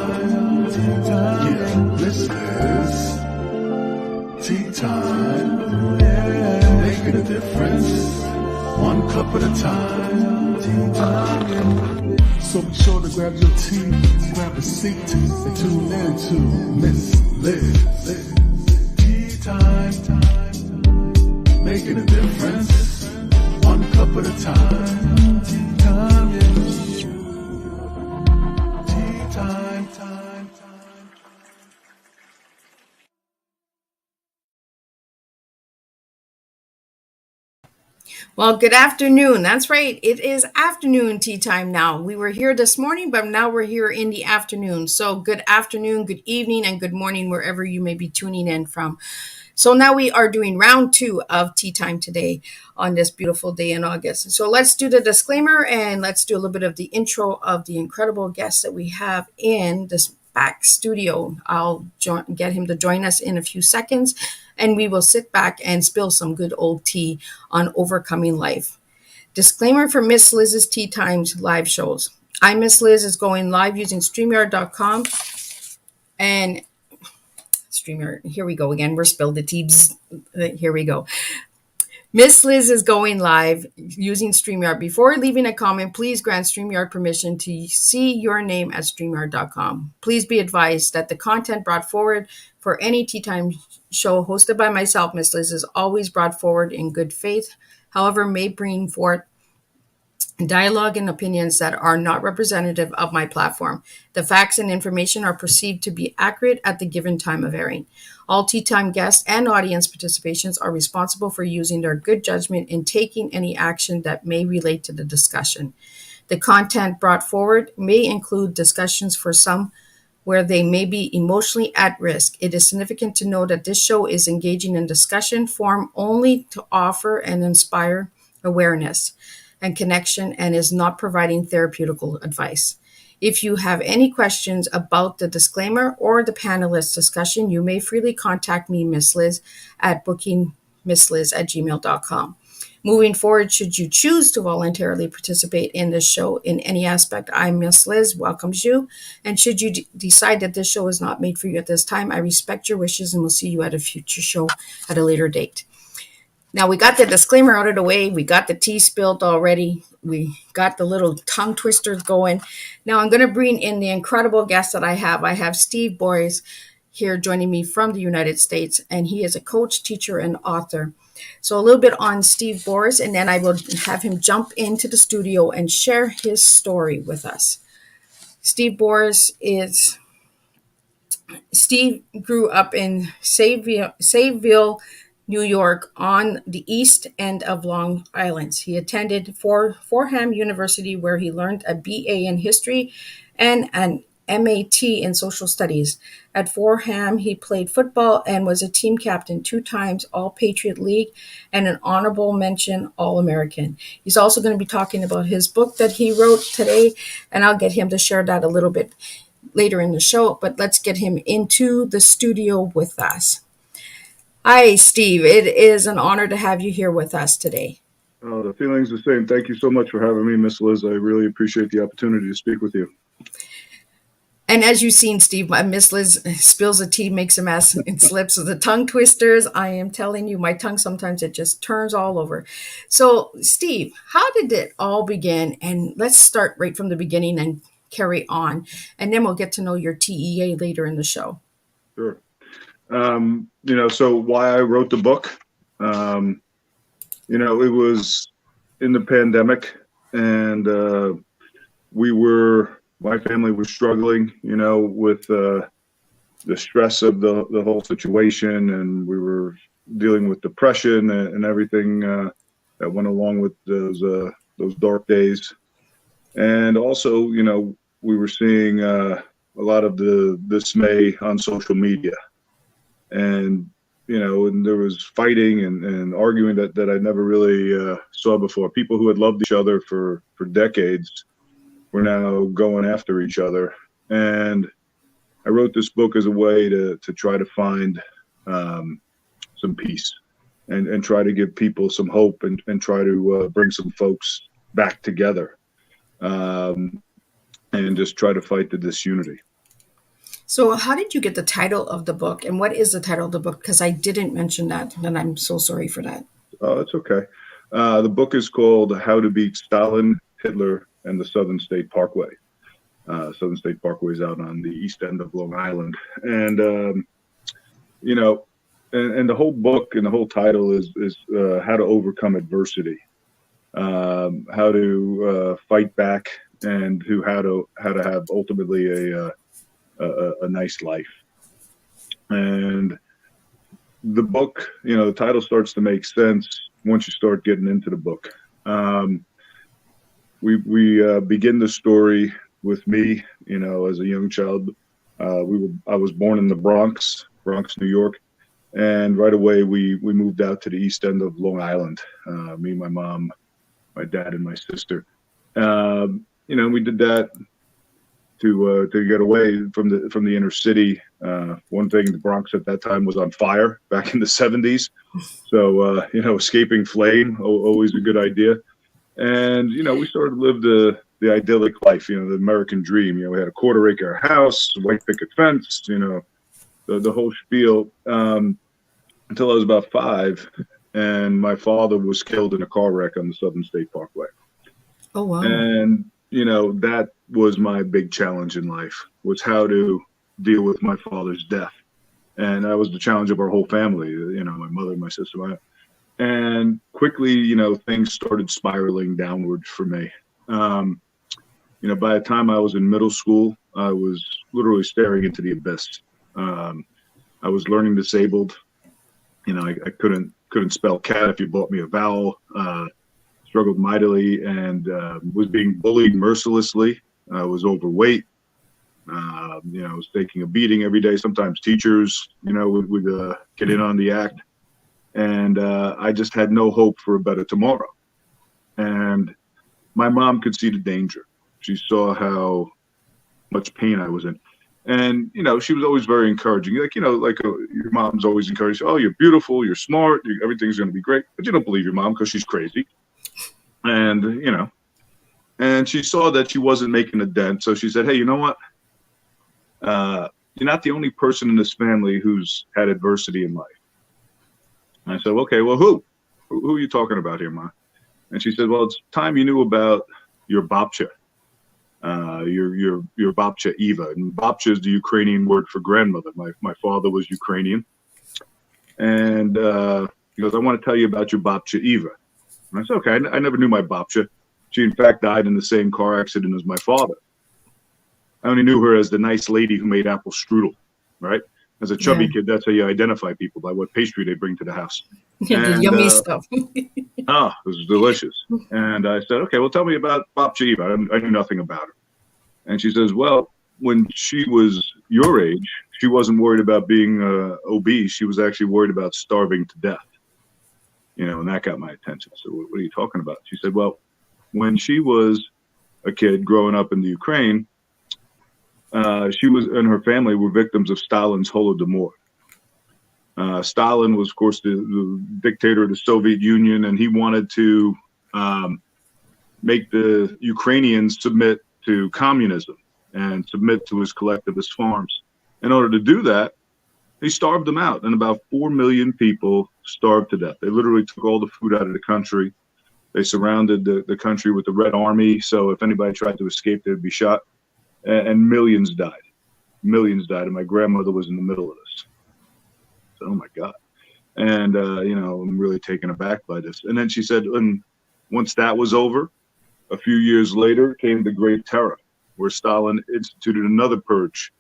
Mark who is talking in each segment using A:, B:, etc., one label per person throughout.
A: time. Yeah, this is tea time. Yeah, making a difference, one cup at a time. Tea time. So be sure to grab your tea, grab a seat, and tune in to Miss Liz. Tea time. Making a difference, one cup at a time. Tea time, yeah. Tea time.
B: Well, good afternoon. That's right. It is afternoon tea time now. We were here this morning, but now we're here in the afternoon. So good afternoon, good evening, and good morning, wherever you may be tuning in from. So now we are doing round 2 of tea time today on this beautiful day in August. So let's do the disclaimer and let's do a little bit of the intro of the incredible guest that we have in this back studio. I'll get him to join us in a few seconds, and we will sit back and spill some good old tea on overcoming life. Disclaimer for Miss Liz's Tea Times live shows. I'm Miss Liz is going live using StreamYard.com and StreamYard. Here we go again. We're spilled the tea. Here we go. Miss Liz is going live using StreamYard. Before leaving a comment, please grant StreamYard permission to see your name at StreamYard.com. Please be advised that the content brought forward for any Tea Time show hosted by myself, Miss Liz, is always brought forward in good faith, however, may bring forth dialogue and opinions that are not representative of my platform. The facts and information are perceived to be accurate at the given time of airing. All Tea Time guests and audience participations are responsible for using their good judgment in taking any action that may relate to the discussion. The content brought forward may include discussions for some where they may be emotionally at risk. It is significant to know that this show is engaging in discussion form only to offer and inspire awareness and connection and is not providing therapeutical advice. If you have any questions about the disclaimer or the panelist discussion, you may freely contact me, Miss Liz, at bookingmissliz@gmail.com. Moving forward, should you choose to voluntarily participate in this show in any aspect, I, Miss Liz, welcomes you. And should you decide that this show is not made for you at this time, I respect your wishes and will see you at a future show at a later date. Now, we got the disclaimer out of the way. We got the tea spilled already. We got the little tongue twisters going. Now, I'm going to bring in the incredible guest that I have. I have Steve Borys here joining me from the United States, and he is a coach, teacher, and author. So a little bit on Steve Borys, and then I will have him jump into the studio and share his story with us. Steve grew up in Sayville, New York, on the east end of Long Island. He attended Fordham University, where he learned a BA in history and an MAT in social studies. At Fordham, he played football and was a team captain 2 times All-Patriot League and an honorable mention All-American. He's also going to be talking about his book that he wrote today, and I'll get him to share that a little bit later in the show, but let's get him into the studio with us. Hi, Steve. It is an honor to have you here with us today.
C: The feeling's the same. Thank you so much for having me, Miss Liz. I really appreciate the opportunity to speak with you.
B: And as you've seen, Steve, Miss Liz spills the tea, makes a mess, and slips with the tongue twisters. I am telling you, my tongue sometimes it just turns all over. So, Steve, how did it all begin? And let's start right from the beginning and carry on. And then we'll get to know your TEA later in the show.
C: Sure. So why I wrote the book, it was in the pandemic, and my family was struggling, with the stress of the whole situation, and we were dealing with depression and everything that went along with those dark days. And also, we were seeing a lot of the dismay on social media. And, and there was fighting and arguing that I never really saw before. People who had loved each other for decades were now going after each other. And I wrote this book as a way to try to find some peace and try to give people some hope and try to bring some folks back together and just try to fight the disunity.
B: So, how did you get the title of the book, and what is the title of the book? Because I didn't mention that, and I'm so sorry for that.
C: Oh, that's okay. The book is called How to Beat Stalin, Hitler, and the Southern State Parkway. Southern State Parkway is out on the east end of Long Island. And, you know, and the whole book and the whole title is how to overcome adversity, how to fight back, and how to have ultimately a nice life. And the book, the title starts to make sense once you start getting into the book. We begin the story with me, as a young child. I was born in the Bronx, New York, and right away we moved out to the east end of Long Island. Me, my mom, my dad, and my sister. We did that to get away from the inner city. One thing, the Bronx at that time was on fire back in the 70s. So, escaping flame, always a good idea. And, we started to live the idyllic life, the American dream. We had a quarter-acre house, white picket fence, the whole spiel, until I was about 5. And my father was killed in a car wreck on the Southern State Parkway.
B: Oh, wow.
C: And, that was my big challenge in life, was how to deal with my father's death. And that was the challenge of our whole family, my mother, my sister, and quickly, things started spiraling downwards for me. By the time I was in middle school, I was literally staring into the abyss. I was learning disabled. I couldn't spell cat if you bought me a vowel. Struggled mightily and was being bullied mercilessly. I was overweight. I was taking a beating every day. Sometimes teachers, would get in on the act. And I just had no hope for a better tomorrow. And my mom could see the danger. She saw how much pain I was in. And, she was always very encouraging. Your mom's always encouraged, oh, you're beautiful, you're smart, everything's going to be great. But you don't believe your mom because she's crazy. And, and she saw that she wasn't making a dent. So she said, hey, you know what? You're not the only person in this family who's had adversity in life. And I said, okay, well, who are you talking about here, Ma? And she said, well, it's time you knew about your babcha, your babcha Eva. And babcha is the Ukrainian word for grandmother. My father was Ukrainian. And he goes, I want to tell you about your babcha Eva. And I said, okay, I never knew my babcha. She, in fact, died in the same car accident as my father. I only knew her as the nice lady who made apple strudel, right? As a chubby kid, that's how you identify people, by what pastry they bring to the house.
B: The yummy stuff.
C: It was delicious. And I said, okay, well, tell me about babcha Eva. I knew nothing about her. And she says, well, when she was your age, she wasn't worried about being obese. She was actually worried about starving to death. And that got my attention. So what are you talking about? She said, well, when she was a kid growing up in the Ukraine, she and her family were victims of Stalin's Holodomor. Stalin was, of course, the dictator of the Soviet Union, and he wanted to make the Ukrainians submit to communism and submit to his collectivist farms. In order to do that, he starved them out, and about 4 million people starved to death. They literally took all the food out of the country. They surrounded the country with the Red Army, so if anybody tried to escape, they'd be shot. And millions died. Millions died, and my grandmother was in the middle of this. So, oh my God. And, I'm really taken aback by this. And then she said, and once that was over, a few years later came the Great Terror, where Stalin instituted another purge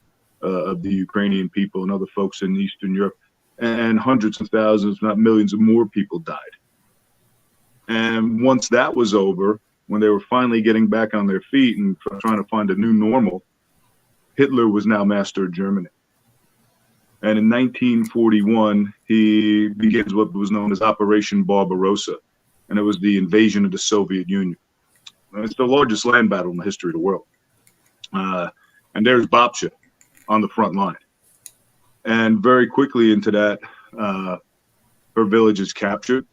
C: of the Ukrainian people and other folks in Eastern Europe. And hundreds of thousands, if not millions of more people died. And once that was over, when they were finally getting back on their feet and trying to find a new normal, Hitler was now master of Germany. And in 1941, he begins what was known as Operation Barbarossa, and it was the invasion of the Soviet Union. And it's the largest land battle in the history of the world. And there's babcha on the front line. And very quickly into that, her village is captured,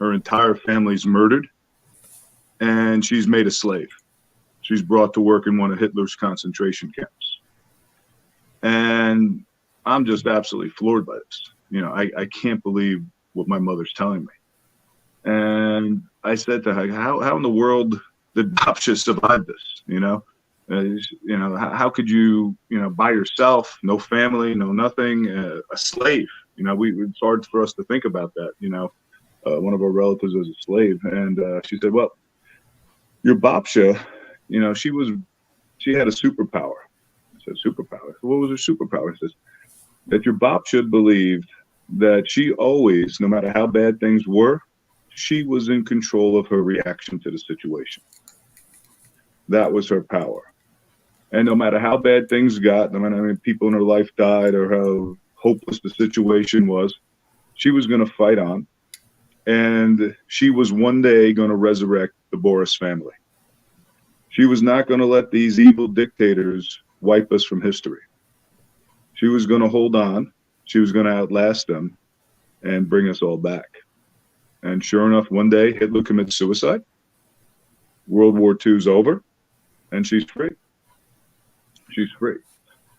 C: her entire family's murdered, and she's made a slave. She's brought to work in one of Hitler's concentration camps. And I'm just absolutely floored by this. I can't believe what my mother's telling me. And I said to her, how in the world did Babsha survive this? How could you, by yourself, no family, no nothing, a slave? It's hard for us to think about that. One of our relatives was a slave, and she said, "Well, your Babsha, she had a superpower." I said, "Superpower? What was her superpower?" She says that your Babsha believed that she always, no matter how bad things were, she was in control of her reaction to the situation. That was her power. And no matter how bad things got, no matter how many people in her life died or how hopeless the situation was, she was going to fight on. And she was one day going to resurrect the Borys family. She was not going to let these evil dictators wipe us from history. She was going to hold on. She was going to outlast them and bring us all back. And sure enough, one day Hitler commits suicide. World War II's over, and she's free. She's free.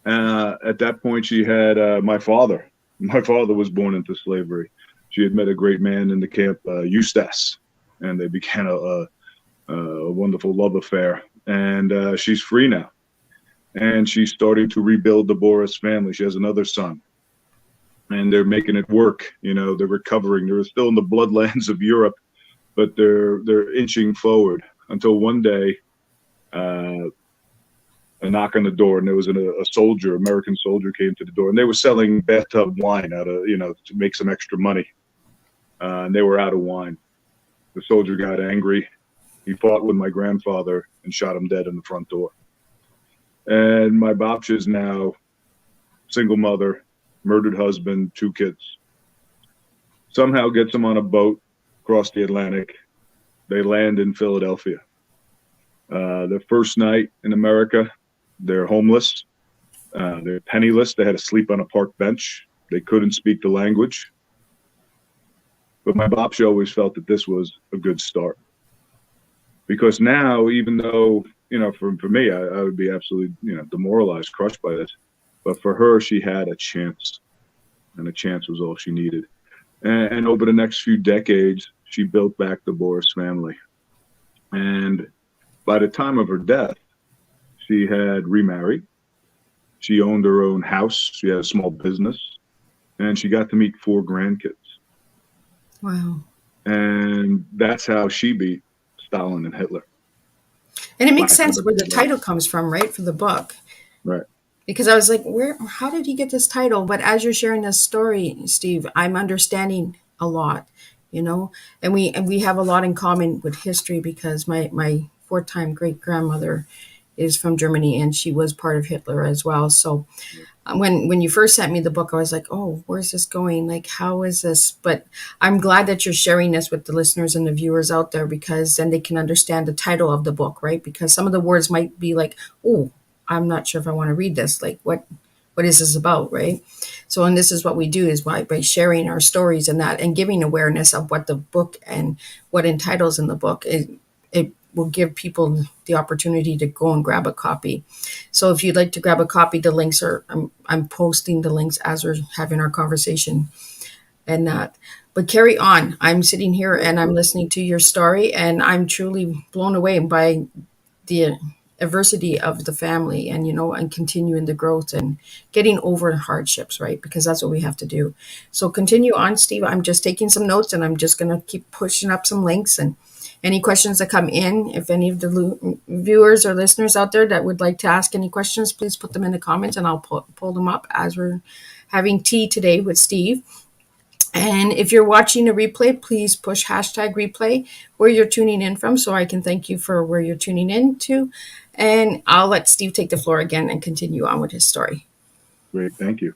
C: At that point, she had my father. My father was born into slavery. She had met a great man in the camp, Eustace, and they began a wonderful love affair. And she's free now. And she's starting to rebuild the Borys family. She has another son. And they're making it work. They're recovering. They're still in the bloodlands of Europe, but they're inching forward until one day, a knock on the door, and there was a soldier, American soldier, came to the door, and they were selling bathtub wine out of, to make some extra money. And they were out of wine. The soldier got angry. He fought with my grandfather and shot him dead in the front door. And my Babsha is now single mother, murdered husband, 2 kids. Somehow gets them on a boat across the Atlantic. They land in Philadelphia. The first night in America, they're homeless. They're penniless. They had to sleep on a park bench. They couldn't speak the language. But my Babsha always felt that this was a good start. Because now, even though, for me, I would be absolutely, demoralized, crushed by this. But for her, she had a chance. And a chance was all she needed. And over the next few decades, she built back the Borys family. And by the time of her death, she had remarried. She owned her own house. She had a small business. And she got to meet 4 grandkids.
B: Wow.
C: And that's how she beat Stalin and Hitler.
B: And it makes sense where the title comes from, right, for the book.
C: Right.
B: Because I was like, how did he get this title? But as you're sharing this story, Steve, I'm understanding a lot, and we have a lot in common with history because my 4-time great-grandmother is from Germany, and she was part of Hitler as well. So when you first sent me the book, I was like, oh, where's this going? Like, how is this? But I'm glad that you're sharing this with the listeners and the viewers out there, because then they can understand the title of the book, right? Because some of the words might be like, oh, I'm not sure if I want to read this. Like, what is this about, right? So, and this is what we do, is by sharing our stories and that, and giving awareness of what the book and what entitles in the book, it will give people the opportunity to go and grab a copy. So if you'd like to grab a copy, the links are, I'm posting the links as we're having our conversation and that. But carry on. I'm sitting here and I'm listening to your story, and I'm truly blown away by the adversity of the family, and and continuing the growth and getting over hardships, right? Because that's what we have to do. So continue on, Steve. I'm just taking some notes, and I'm just going to keep pushing up some links, and any questions that come in, if any of the viewers or listeners out there that would like to ask any questions, please put them in the comments, and I'll pull them up as we're having tea today with Steve. And if you're watching a replay, please push #replay where you're tuning in from, so I can thank you for where you're tuning in to. And I'll let Steve take the floor again and continue on with his story.
C: Great. Thank you.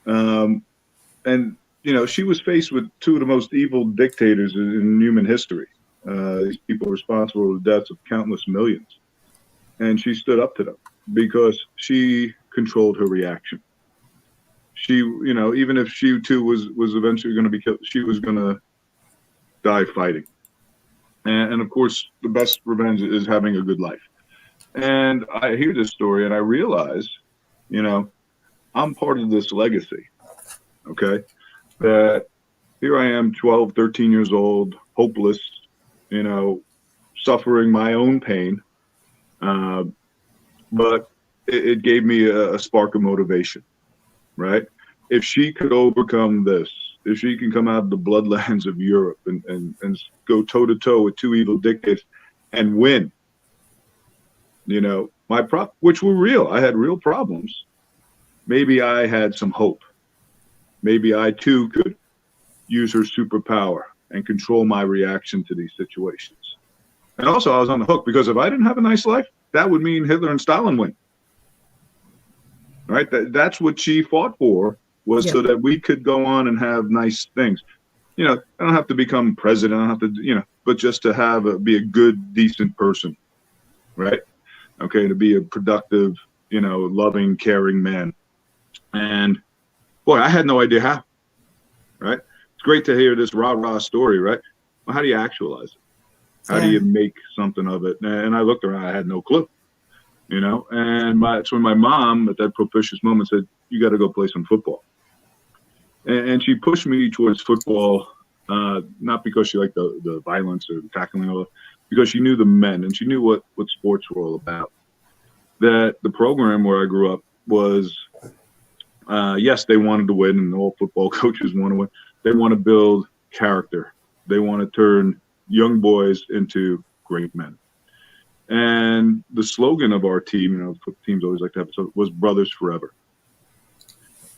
C: And, she was faced with 2 of the most evil dictators in human history. These people responsible for the deaths of countless millions. And she stood up to them because she controlled her reaction. She, even if she too was eventually going to be killed, she was going to die fighting. And of course, the best revenge is having a good life. And I hear this story and I realize, I'm part of this legacy, okay? That here I am, 12, 13 years old, hopeless, suffering my own pain. But it gave me a spark of motivation, right? If she could overcome this, if she can come out of the bloodlands of Europe and go toe to toe with two evil dictators and win, which were real. I had real problems. Maybe I had some hope. Maybe I too could use her superpower and control my reaction to these situations. And also I was on the hook because if I didn't have a nice life, that would mean Hitler and Stalin win. Right? That's what she fought for, was so that we could go on and have nice things. I don't have to become president. I don't have to, but just to be a good, decent person. Right? Okay. To be a productive, loving, caring man. And boy, I had no idea how. Right? It's great to hear this rah-rah story, right? Well, how do you actualize it? How do you make something of it? And I looked around, I had no clue. And that's when my mom at that propitious moment said, you got to go play some football. And she pushed me towards football, not because she liked the violence or the tackling, because she knew the men and she knew what sports were all about. That the program where I grew up was, yes, they wanted to win, and all football coaches want to win. They want to build character. They want to turn young boys into great men. And the slogan of our team, teams always like to have, was Brothers Forever.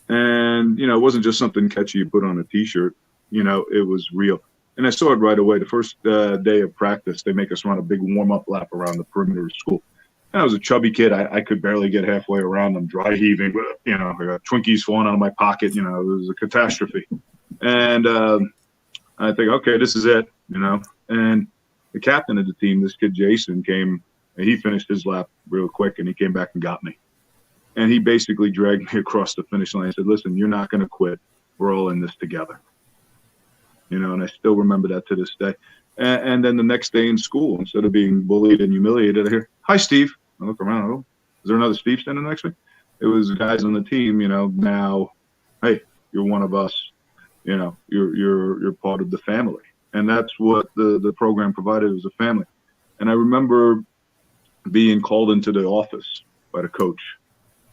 C: And, it wasn't just something catchy you put on a T-shirt. It was real. And I saw it right away. The first day of practice, they make us run a big warm-up lap around the perimeter of school. And I was a chubby kid. I could barely get halfway around. I'm dry heaving. I got Twinkies falling out of my pocket. It was a catastrophe. And I think, okay, this is it, And the captain of the team, this kid Jason, came and he finished his lap real quick and he came back and got me. And he basically dragged me across the finish line. He said, listen, you're not going to quit. We're all in this together. And I still remember that to this day. And then the next day in school, instead of being bullied and humiliated, I hear, hi, Steve. I look around. Oh, is there another Steve standing next to me? It was the guys on the team, now, hey, you're one of us. You're part of the family. And that's what the program provided, was a family. And I remember being called into the office by the coach.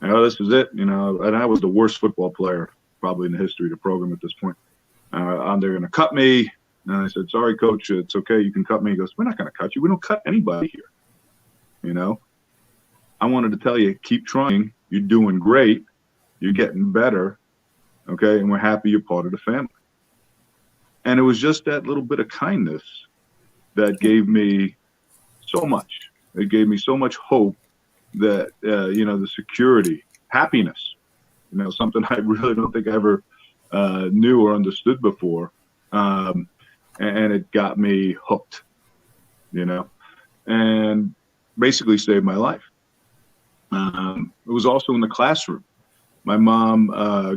C: This is it, and I was the worst football player probably in the history of the program at this point. They're going to cut me. And I said, sorry, coach, it's okay. You can cut me. He goes, we're not going to cut you. We don't cut anybody here. I wanted to tell you, keep trying. You're doing great. You're getting better. Okay. And we're happy you're part of the family. And it was just that little bit of kindness that gave me so much. It gave me so much hope that, the security, happiness, something I really don't think I ever knew or understood before. And it got me hooked, and basically saved my life. It was also in the classroom. My mom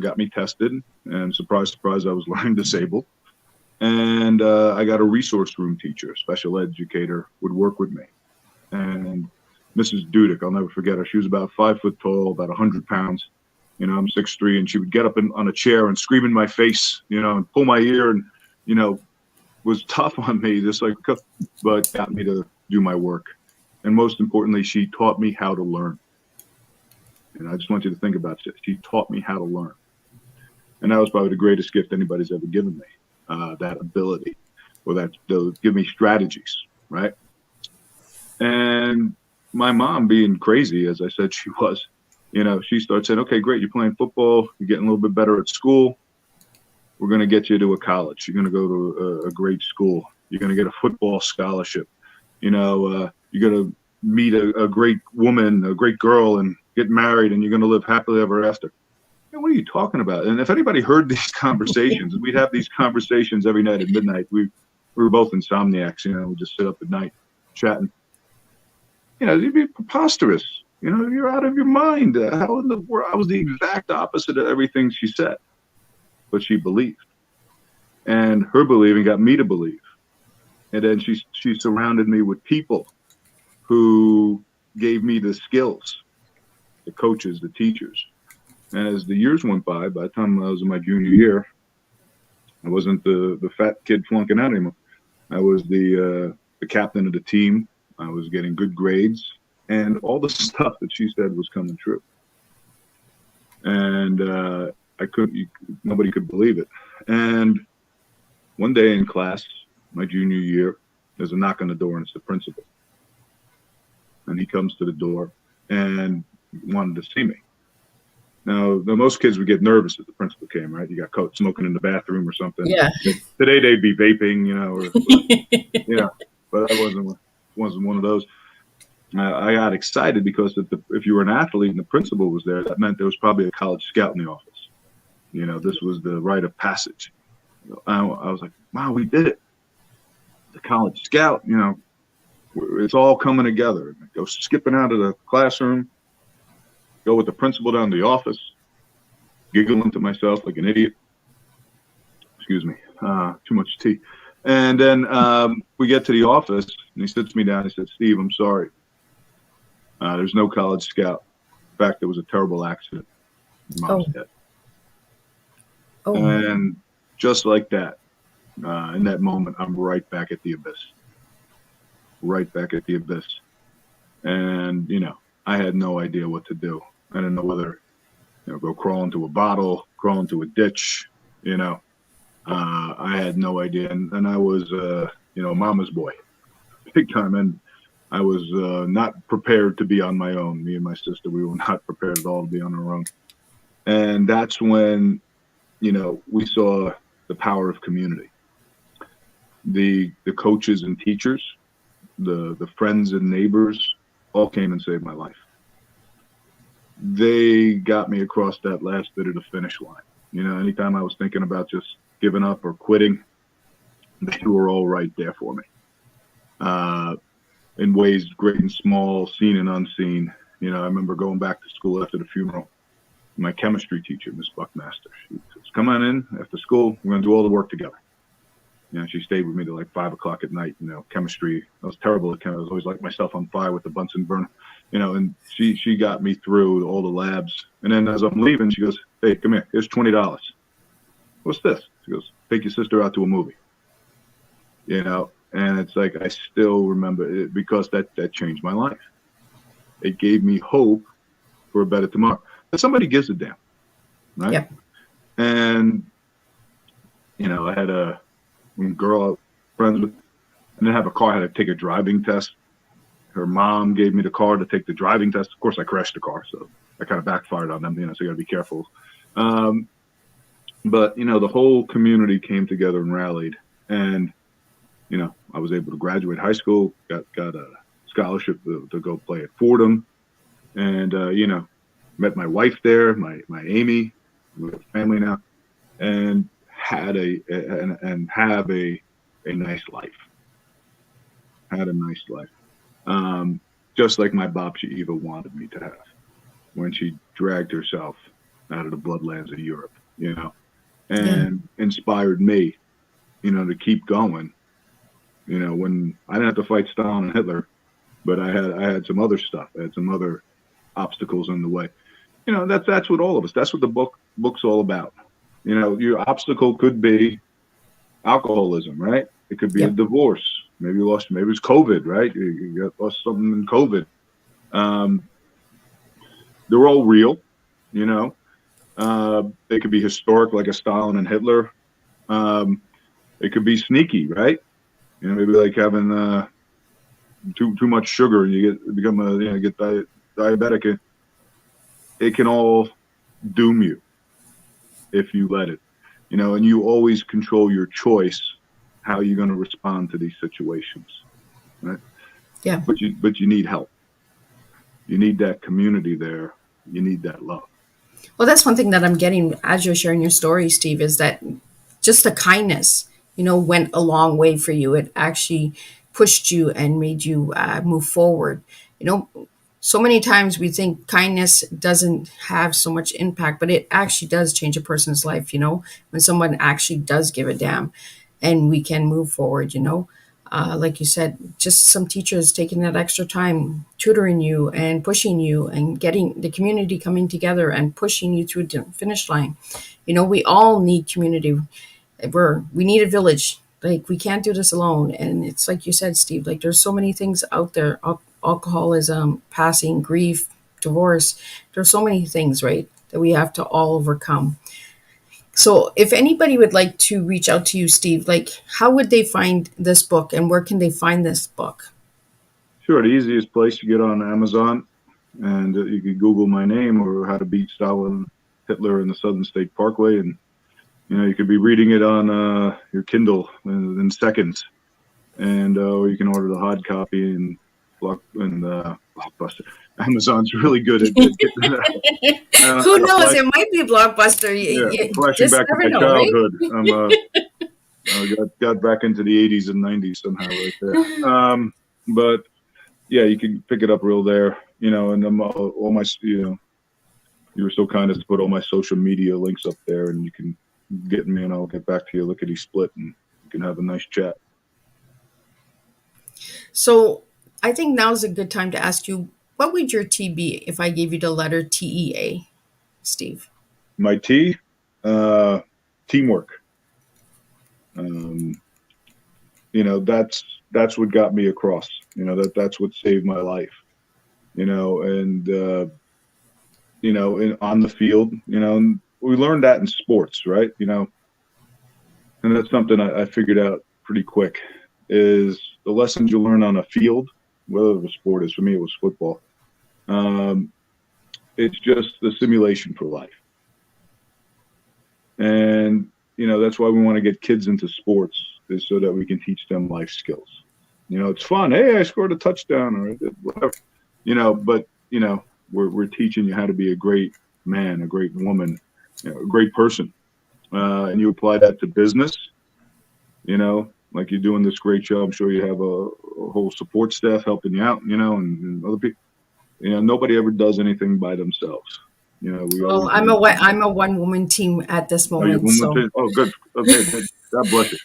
C: got me tested, and surprise, surprise, I was learning disabled. And I got a resource room teacher, a special educator, would work with me. And Mrs. Dudick, I'll never forget her. She was about 5 foot tall, about 100 pounds. I'm 6'3", and she would get up on a chair and scream in my face, and pull my ear, and, was tough on me, just like, but got me to do my work. And most importantly, she taught me how to learn. And I just want you to think about this. She taught me how to learn. And that was probably the greatest gift anybody's ever given me, that ability, or that they'll give me strategies, right? And my mom, being crazy, as I said she was, she started saying, okay, great, you're playing football, you're getting a little bit better at school. We're going to get you to a college. You're going to go to a great school. You're going to get a football scholarship. You're going to meet a great woman, a great girl, and get married, and you're going to live happily ever after. What are you talking about? And if anybody heard these conversations, we'd have these conversations every night at midnight. We were both insomniacs, we'd just sit up at night chatting. It'd be preposterous. You're out of your mind. How in the world? I was the exact opposite of everything she said, but she believed. And her believing got me to believe. And then she surrounded me with people who gave me the skills, the coaches, the teachers, And as the years went by the time I was in my junior year, I wasn't the fat kid flunking out anymore. I was the captain of the team. I was getting good grades, and all the stuff that she said was coming true. And nobody could believe it. And one day in class, my junior year, there's a knock on the door, and it's the principal. And he comes to the door and wanted to see me. Now, most kids would get nervous if the principal came, right? You got caught smoking in the bathroom or something.
B: Yeah.
C: Today they'd be vaping, but I wasn't one of those. I got excited because if you were an athlete and the principal was there, that meant there was probably a college scout in the office. This was the rite of passage. I was like, wow, we did it. The college scout, it's all coming together. I go skipping out of the classroom, go with the principal down to the office, giggling to myself like an idiot. Excuse me, too much tea. And then we get to the office, and he sits me down. He said, Steve, I'm sorry. There's no college scout. In fact, there was a terrible accident. Your mom's dead.
B: Oh.
C: And just like that, in that moment, I'm right back at the abyss. Right back at the abyss. And, I had no idea what to do. I didn't know whether, go crawl into a bottle, crawl into a ditch, I had no idea. And I was, mama's boy, big time. And I was not prepared to be on my own. Me and my sister, we were not prepared at all to be on our own. And that's when, we saw the power of community. The coaches and teachers, the friends and neighbors all came and saved my life. They got me across that last bit of the finish line. Anytime I was thinking about just giving up or quitting, they were all right there for me. In ways great and small, seen and unseen. I remember going back to school after the funeral. My chemistry teacher, Miss Buckmaster, she says, come on in after school. We're going to do all the work together. She stayed with me till like 5 o'clock at night. Chemistry, I was terrible at chemistry. I was always lighting myself on fire with the Bunsen burner. And she got me through all the labs. And then as I'm leaving, she goes, hey, come here. Here's $20. What's this? She goes, take your sister out to a movie. And it's like I still remember it because that changed my life. It gave me hope for a better tomorrow. But somebody gives a damn, right?
B: Yep.
C: And, I had a girl I was friends with. I didn't have a car. I had to take a driving test. Her mom gave me the car to take the driving test. Of course, I crashed the car, so that kind of backfired on them, so you got to be careful. But, the whole community came together and rallied. And, I was able to graduate high school, got a scholarship to go play at Fordham. And, met my wife there, my Amy, we have a family now, and have a nice life. Had a nice life. Just like my Babcia Eva wanted me to have when she dragged herself out of the bloodlands of Europe, and inspired me, to keep going. When I didn't have to fight Stalin and Hitler, but I had some other stuff. I had some other obstacles in the way. That's what all of us, that's what the book's all about. Your obstacle could be alcoholism, right? It could be a divorce. Maybe you lost, maybe it's COVID, right? You lost something in COVID. They're all real, They could be historic, like a Stalin and Hitler. It could be sneaky, right? Maybe like having too much sugar, you get diabetic. It can all doom you if you let it, and you always control your choice how you're going to respond to these situations, right?
B: Yeah.
C: But you need help. You need that community there. You need that love.
B: Well, that's one thing that I'm getting as you're sharing your story, Steve, is that just the kindness, went a long way for you. It actually pushed you and made you move forward. So many times we think kindness doesn't have so much impact, but it actually does change a person's life, when someone actually does give a damn, and we can move forward, like you said, just some teachers taking that extra time tutoring you and pushing you and getting the community coming together and pushing you through the finish line. We all need community. We need a village. Like, we can't do this alone. And it's like you said, Steve, like, there's so many things out there: alcoholism, passing, grief, divorce. There's so many things, right, that we have to all overcome. So if anybody would like to reach out to you, Steve, like, how would they find this book, and where can they find this book?
C: Sure. The easiest place to get on Amazon, and you could Google my name or how to beat Stalin, Hitler in the Southern State Parkway. And, you could be reading it on your Kindle in seconds. And or you can order the hard copy and Blockbuster. Amazon's really good at
B: Who knows? It might be Blockbuster.
C: Flashing back to my childhood. I got back into the 80s and 90s somehow right there. But yeah, you can pick it up real there. And all my, you were so kind as to put all my social media links up there, and you can get me, and I'll get back to you lickety split, and you can have a nice chat.
B: So I think now's a good time to ask you, what would your T be if I gave you the letter TEA, Steve?
C: My T, teamwork. That's what got me across. That's what saved my life. And on the field, and we learned that in sports, right? And that's something I figured out pretty quick, is the lessons you learn on a field, whether the sport is. For me, it was football. It's just the simulation for life. And, that's why we want to get kids into sports, is so that we can teach them life skills. It's fun. Hey, I scored a touchdown or whatever, but, we're teaching you how to be a great man, a great woman, a great person. And you apply that to business, like you're doing this great show. I'm sure you have a whole support staff helping you out, and other people. Nobody ever does anything by themselves.
B: Well, I'm a one-woman team at this moment.
C: Oh, good. Okay, God bless you.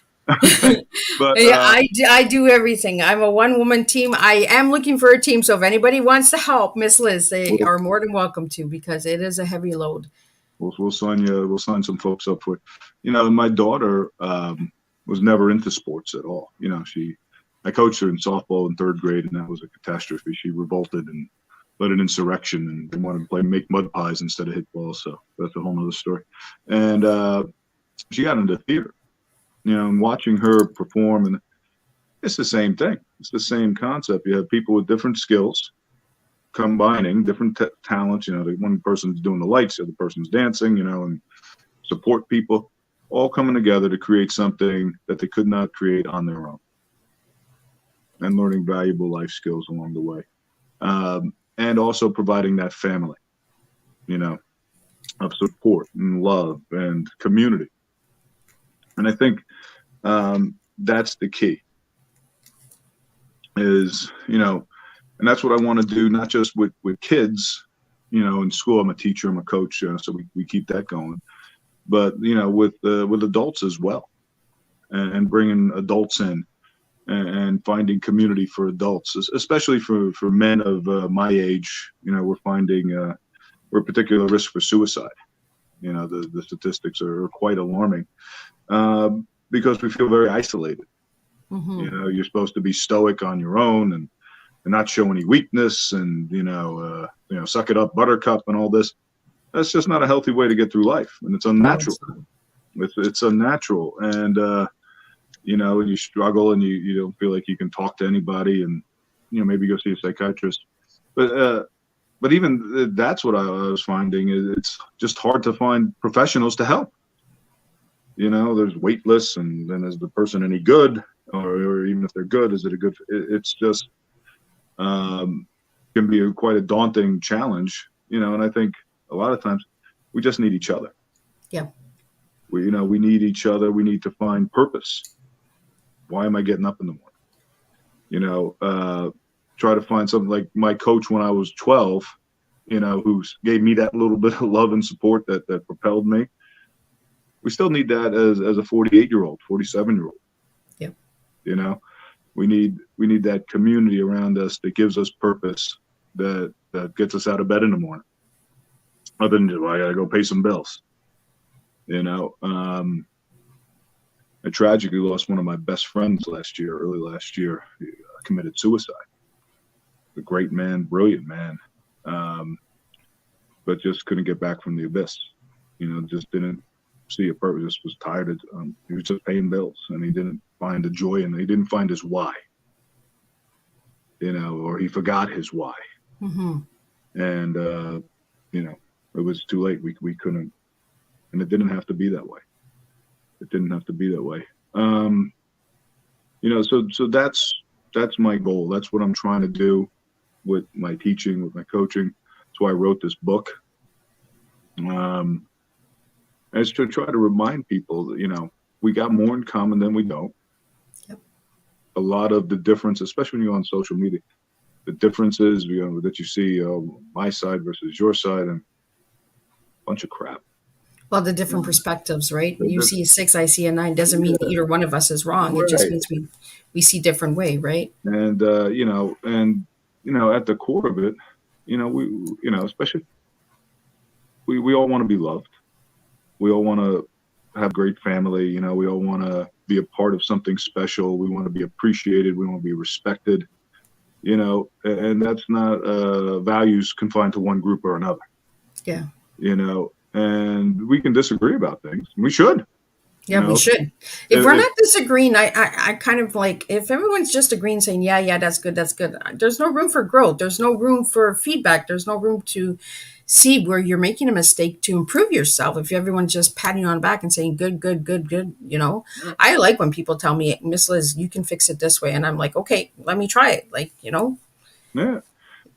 C: But
B: yeah, I do everything. I'm a one-woman team. I am looking for a team, so if anybody wants to help, Miss Liz, they are more than welcome to, because it is a heavy load.
C: We'll sign some folks up for it. My daughter was never into sports at all. I coached her in softball in third grade, and that was a catastrophe. She revolted and led an insurrection, and they wanted to make mud pies instead of hit balls. So that's a whole nother story. And she got into theater, and watching her perform, and it's the same thing. It's the same concept. You have people with different skills combining different talents. One person's doing the lights, the other person's dancing, and support people, all coming together to create something that they could not create on their own, and learning valuable life skills along the way. And also providing that family, of support and love and community. And I think that's the key is, and that's what I want to do, not just with kids, in school. I'm a teacher, I'm a coach, so we keep that going. But, with adults as well, and bringing adults in. And finding community for adults, especially for men of my age. We're finding we're a particular risk for suicide. The statistics are quite alarming, because we feel very isolated. Mm-hmm. You're supposed to be stoic on your own and not show any weakness, and suck it up, buttercup, and all this. That's just not a healthy way to get through life, and it's unnatural. It's unnatural, and and you struggle, and you don't feel like you can talk to anybody, and maybe go see a psychiatrist. But even that's what I was finding, is it's just hard to find professionals to help. There's wait lists, and then is the person any good, or even if they're good, is it a good? It's just can be quite a daunting challenge, And I think a lot of times we just need each other.
B: Yeah.
C: We need each other. We need to find purpose. Why am I getting up in the morning? Try to find something like my coach when I was 12, who gave me that little bit of love and support that propelled me. We still need that as a 48-year-old, 47-year-old.
B: Yeah.
C: We need that community around us that gives us purpose, that gets us out of bed in the morning. Other than, well, I got to go pay some bills. I tragically lost one of my best friends early last year. He committed suicide. A great man, brilliant man, but just couldn't get back from the abyss. Just didn't see a purpose. Just was tired. He was just paying bills, and he didn't find the joy in it. He didn't find his why. Or he forgot his why.
B: Mm-hmm.
C: And it was too late. We couldn't, and it didn't have to be that way. So that's my goal. That's what I'm trying to do with my teaching, with my coaching. That's why I wrote this book. As to try to remind people that, we got more in common than we don't.
B: Yep.
C: A lot of the difference, especially when you're on social media, the differences, that you see my side versus your side, and a bunch of crap.
B: Well, the different perspectives, right? You see a 6, I see a 9. Doesn't mean either one of us is wrong. It just means we see different way, right?
C: And at the core of it, especially we all want to be loved. We all want to have great family. We all want to be a part of something special. We want to be appreciated. We want to be respected. And that's not values confined to one group or another.
B: Yeah.
C: And we can disagree about things. We should.
B: Yeah, we should. If we're not disagreeing, I kind of like, if everyone's just agreeing, saying, yeah, that's good. There's no room for growth. There's no room for feedback. There's no room to see where you're making a mistake to improve yourself. If everyone's just patting you on the back and saying, good. I like when people tell me, Miss Liz, you can fix it this way. And I'm like, okay, let me try it.
C: Yeah.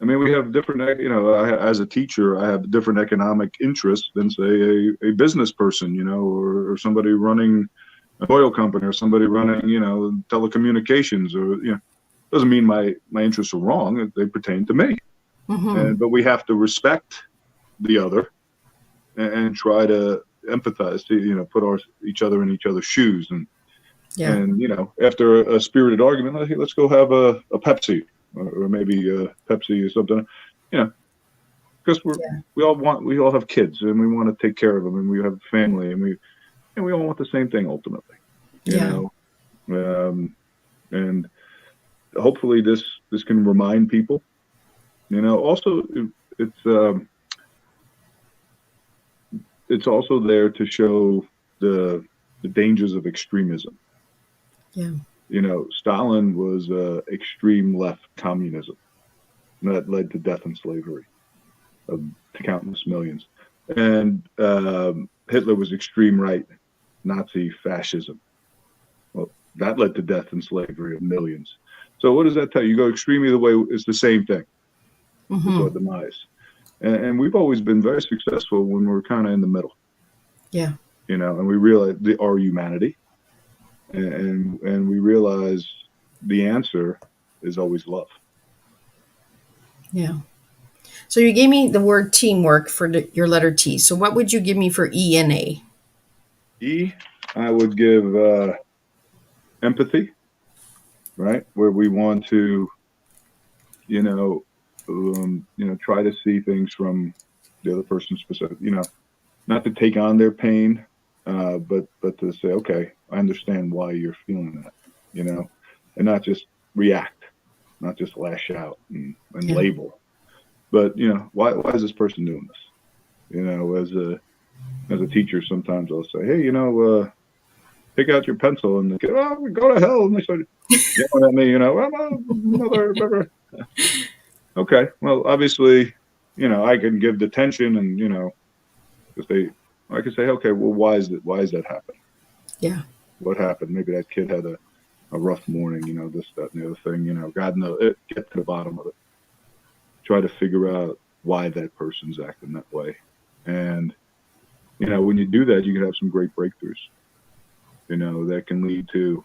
C: I mean, we have different, as a teacher, I have different economic interests than, say, a business person, or somebody running an oil company, or somebody running, telecommunications, or, doesn't mean my interests are wrong. They pertain to me. Mm-hmm. But we have to respect the other and try to empathize, to, put each other in each other's shoes. And, after a spirited argument, hey, let's go have a Pepsi. Or maybe Pepsi or something, because we all have kids, and we want to take care of them, and we have family, and we all want the same thing ultimately, and hopefully this can remind people, also it's also there to show the dangers of extremism.
B: Yeah.
C: Stalin was extreme left communism that led to death and slavery of countless millions. And Hitler was extreme right, Nazi fascism. Well, that led to death and slavery of millions. So what does that tell you? You go extreme either way, it's the same thing. Mm-hmm. It's our demise. And we've always been very successful when we're kind of in the middle.
B: Yeah.
C: And we realize our humanity. And we realize the answer is always love.
B: Yeah. So you gave me the word teamwork for your letter T. So what would you give me for E and A?
C: E, I would give empathy, right? Where we want to, try to see things from the other person's perspective. Not to take on their pain, but to say, okay, I understand why you're feeling that, and not just react, not just lash out and label, but why is this person doing this? As a teacher, sometimes I'll say, hey, pick out your pencil, and they go to hell, and they start yelling at me, mother. Okay, well, obviously, I can give detention, and because I can say, okay, well, why is that happening?
B: Yeah.
C: What happened? Maybe that kid had a rough morning, this, that, and the other thing, God knows, get to the bottom of it. Try to figure out why that person's acting that way. And, when you do that, you can have some great breakthroughs, that can lead to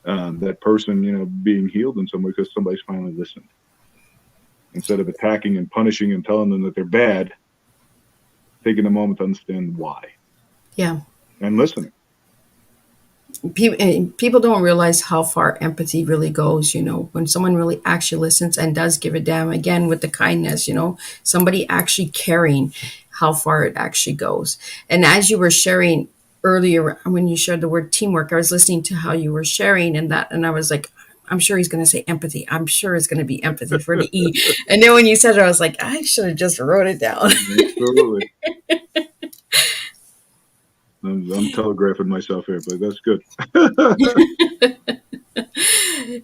C: that person, being healed in some way because somebody's finally listened. Instead of attacking and punishing and telling them that they're bad, taking a moment to understand why.
B: Yeah.
C: And listening.
B: People don't realize how far empathy really goes, when someone really actually listens and does give a damn, again, with the kindness, somebody actually caring, how far it actually goes. And as you were sharing earlier, when you shared the word teamwork, I was listening to how you were sharing and I was like, I'm sure he's going to say empathy. I'm sure it's going to be empathy for the E. And then when you said it, I was like, I should have just wrote it down.
C: Absolutely. I'm telegraphing myself here, but that's good.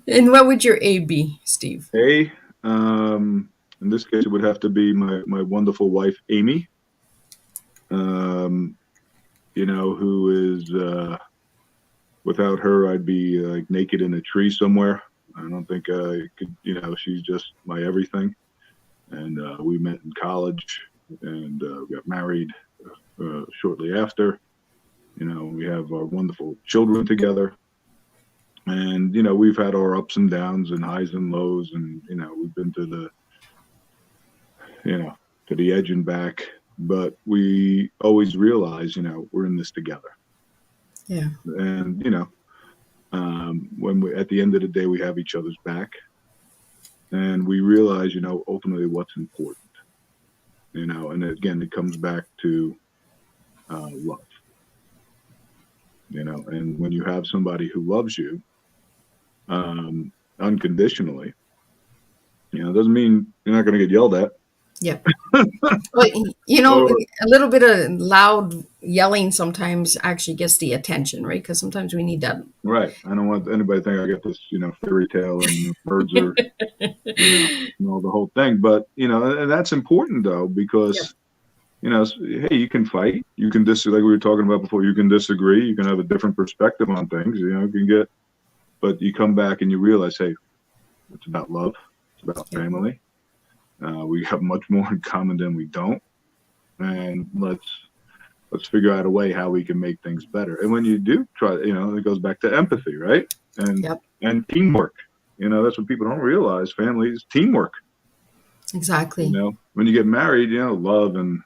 B: And what would your A be, Steve?
C: A, in this case, it would have to be my wonderful wife, Amy, who is, without her, I'd be like naked in a tree somewhere. I don't think I could, she's just my everything. And we met in college and got married shortly after. We have our wonderful children together. And, we've had our ups and downs and highs and lows. And, we've been to the edge and back. But we always realize, we're in this together.
B: Yeah.
C: And, when we, at the end of the day, we have each other's back. And we realize, ultimately what's important. And again, it comes back to love. And when you have somebody who loves you unconditionally, it doesn't mean you're not going to get yelled at.
B: Yep. But, a little bit of loud yelling sometimes actually gets the attention, right? Because sometimes we need that.
C: Right. I don't want anybody to think I got this, fairy tale and birds are, the whole thing. But, and that's important, though, because, hey, you can fight. You can disagree, like we were talking about before. You can disagree. You can have a different perspective on things. But you come back and you realize, hey, it's about love. It's about family. We have much more in common than we don't. And let's figure out a way how we can make things better. And when you do try, it goes back to empathy, right? And teamwork. That's what people don't realize. Family is teamwork.
B: Exactly.
C: When you get married, love and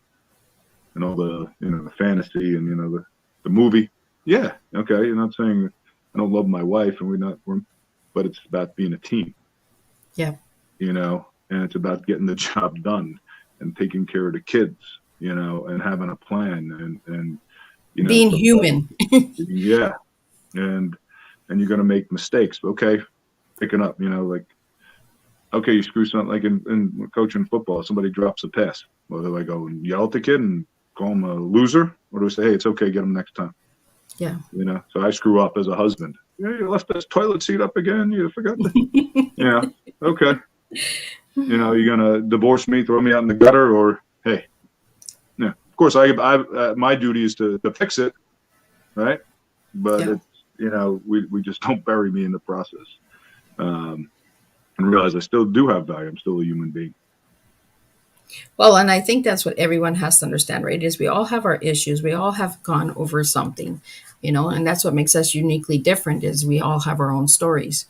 C: all the, the fantasy and, the movie. Yeah. Okay. You're not saying I don't love my wife and but it's about being a team.
B: Yeah.
C: And it's about getting the job done and taking care of the kids, and having a plan and
B: being human.
C: Yeah. And you're going to make mistakes. Okay. Picking up, okay, you screw something like in coaching football, somebody drops a pass. Well, do I go and yell at the kid and call him a loser? Or do I say, hey, it's okay, get him next time?
B: Yeah.
C: So I screw up as a husband. You left this toilet seat up again. You forgot that. Okay. You're going to divorce me, throw me out in the gutter, or, hey, of course, my duty is to fix it, right? But it's, we just don't bury me in the process, and realize I still do have value. I'm still a human being.
B: Well, and I think that's what everyone has to understand, right? Is we all have our issues. We all have gone over something, and that's what makes us uniquely different. Is we all have our own stories,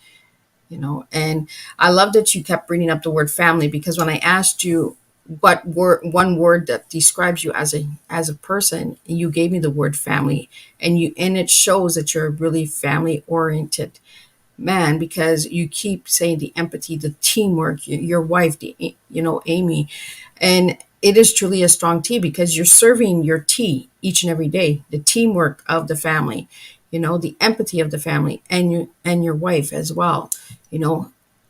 B: And I love that you kept bringing up the word family, because when I asked you what one word that describes you as a person, you gave me the word family, and it shows that you're a really family oriented man, because you keep saying the empathy, the teamwork, your wife, Amy, and it is truly a strong tea, because you're serving your tea each and every day, the teamwork of the family, the empathy of the family, and your wife as well,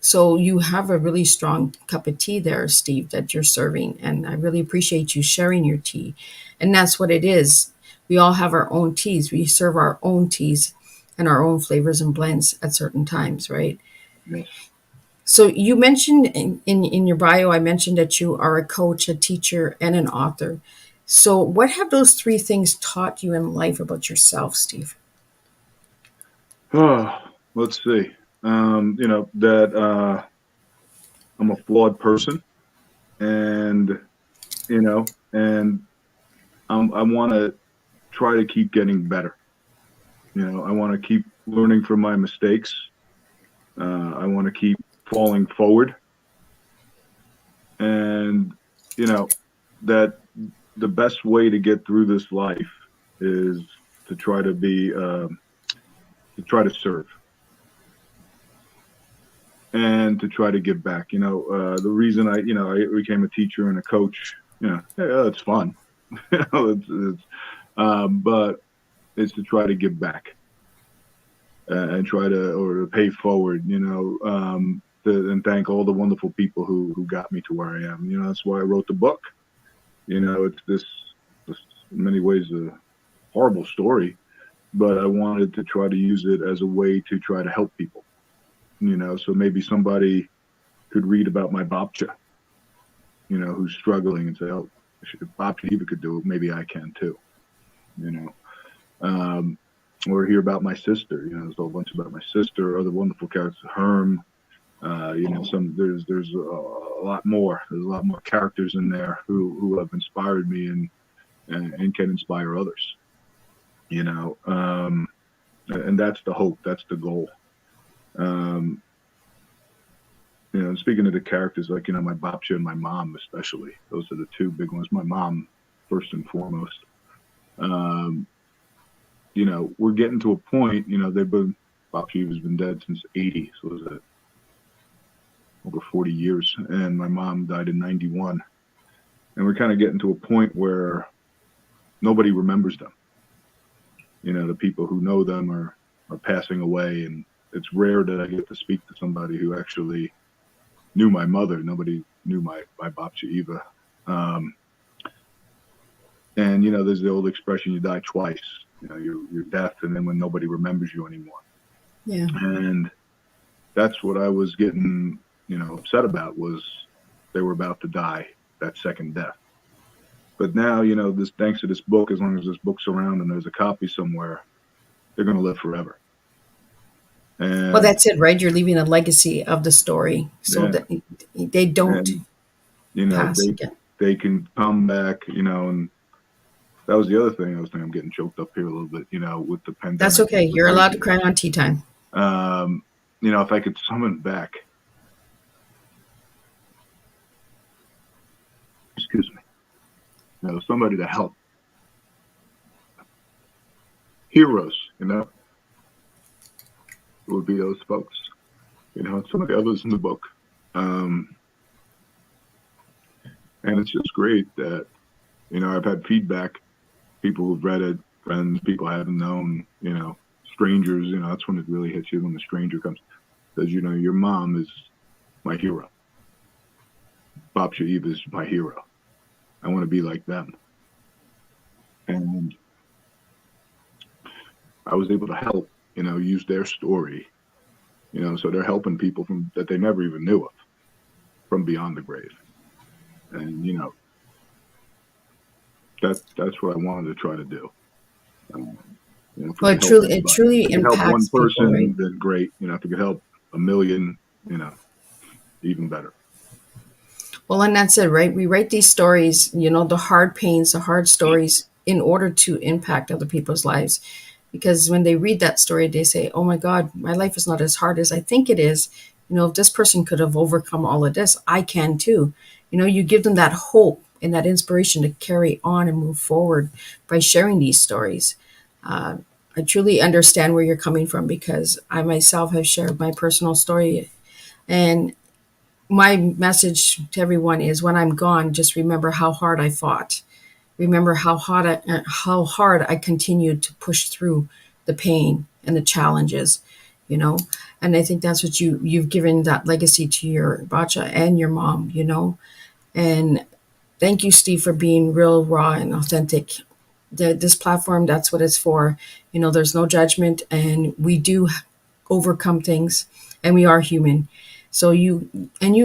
B: So you have a really strong cup of tea there, Steve, that you're serving. And I really appreciate you sharing your tea. And that's what it is. We all have our own teas. We serve our own teas and our own flavors and blends at certain times, right?
C: Yes.
B: So you mentioned in your bio, I mentioned that you are a coach, a teacher, and an author. So what have those three things taught you in life about yourself, Steve?
C: Oh, let's see. That I'm a flawed person, and and I want to try to keep getting better. I want to keep learning from my mistakes. I want to keep falling forward, and that the best way to get through this life is to try to be to try to serve and to try to give back. The reason I became a teacher and a coach, it's fun, but it's to try to give back and try to pay forward, and thank all the wonderful people who got me to where I am. That's why I wrote the book. It's this in many ways a horrible story, but I wanted to try to use it as a way to try to help people. So maybe somebody could read about my babcha, who's struggling and say, oh, if babcha Eva could do it, maybe I can too, or hear about my sister, there's a whole bunch about my sister, other wonderful characters, Herm, there's a lot more. There's a lot more characters in there who have inspired me and can inspire others, and that's the hope, that's the goal. Speaking of the characters, like, my babcha and my mom, especially, those are the two big ones. My mom, first and foremost. We're getting to a point, babcha has been dead since 80, so was it over 40 years, and my mom died in 91. And we're kind of getting to a point where nobody remembers them. The people who know them are passing away, and it's rare that I get to speak to somebody who actually knew my mother. Nobody knew my babcha Eva. And there's the old expression, you die twice. You're deaf, and then when nobody remembers you anymore.
B: Yeah.
C: And that's what I was getting, upset about, was they were about to die, that second death. But now, thanks to this book, as long as this book's around and there's a copy somewhere, they're going to live forever. And,
B: well, that's it, right? You're leaving a legacy of the story, so that they don't pass again.
C: They can come back, and that was the other thing. I'm getting choked up here a little bit, with the pandemic.
B: That's okay. You're allowed to cry on tea time.
C: If I could summon back, excuse me, somebody to help. Heroes, it would be those folks, some of the others in the book. And it's just great that, I've had feedback, people who've read it, friends, people I haven't known, strangers, that's when it really hits you, when the stranger comes. Says, your mom is my hero. babcha Eva is my hero. I want to be like them. And I was able to help, use their story, so they're helping people that they never even knew of, from beyond the grave. And, that's what I wanted to try to do.
B: Well, it truly impacts
C: help one person,
B: people, right?
C: then great. If you could help a million, even better.
B: Well, and that's it, right? We write these stories, the hard pains, the hard stories, in order to impact other people's lives. Because when they read that story, they say, oh my God, my life is not as hard as I think it is. If this person could have overcome all of this, I can too. You give them that hope and that inspiration to carry on and move forward by sharing these stories. I truly understand where you're coming from, because I myself have shared my personal story. And my message to everyone is, when I'm gone, just remember how hard I fought. Remember how hard I continued to push through the pain and the challenges, And I think that's what you've given that legacy to your babcha and your mom, And thank you, Steve, for being real, raw, and authentic. This platform, that's what it's for. There's no judgment, and we do overcome things, and we are human. So you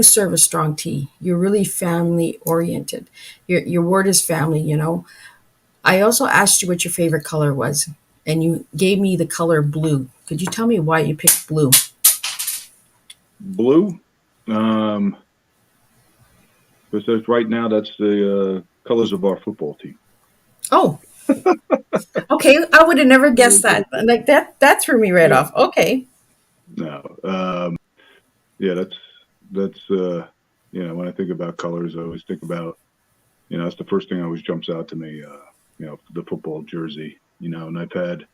B: serve a strong tea. You're really family oriented. Your word is family, I also asked you what your favorite color was, and you gave me the color blue. Could you tell me why you picked blue?
C: Blue? Because right now that's the colors of our football team.
B: Oh, okay. I would have never guessed that. Like that threw me right off. Okay.
C: No. That's when I think about colors, I always think about, that's the first thing that always jumps out to me, the football jersey, and I've had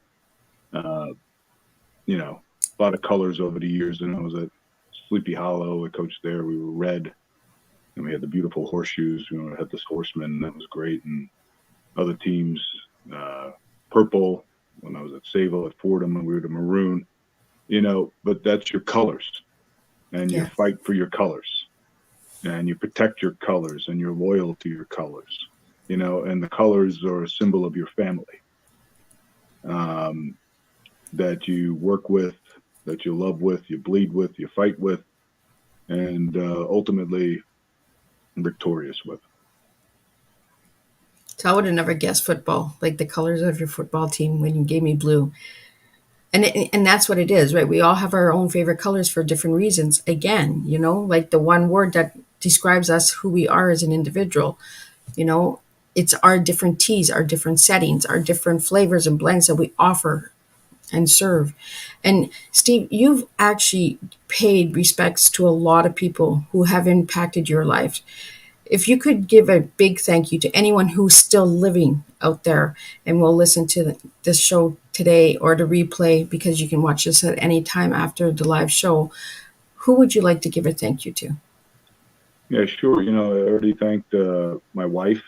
C: a lot of colors over the years. And I was at Sleepy Hollow. I coached there. We were red, and we had the beautiful horseshoes. I had this horseman that was great, and other teams, purple. When I was at Sayville at Fordham, and we were the maroon. But that's your colors, and you fight for your colors, and you protect your colors, and you're loyal to your colors. And the colors are a symbol of your family, that you work with, that you love with, you bleed with, you fight with, and ultimately victorious with.
B: So I would have never guessed football, like the colors of your football team when you gave me blue. And that's what it is, right? We all have our own favorite colors for different reasons. Again, like the one word that describes us, who we are as an individual, it's our different teas, our different settings, our different flavors and blends that we offer and serve. And Steve, you've actually paid respects to a lot of people who have impacted your life. If you could give a big thank you to anyone who's still living out there and will listen to this show today or the replay, because you can watch this at any time after the live show, who would you like to give a thank you to?
C: Yeah, sure. I already thanked my wife,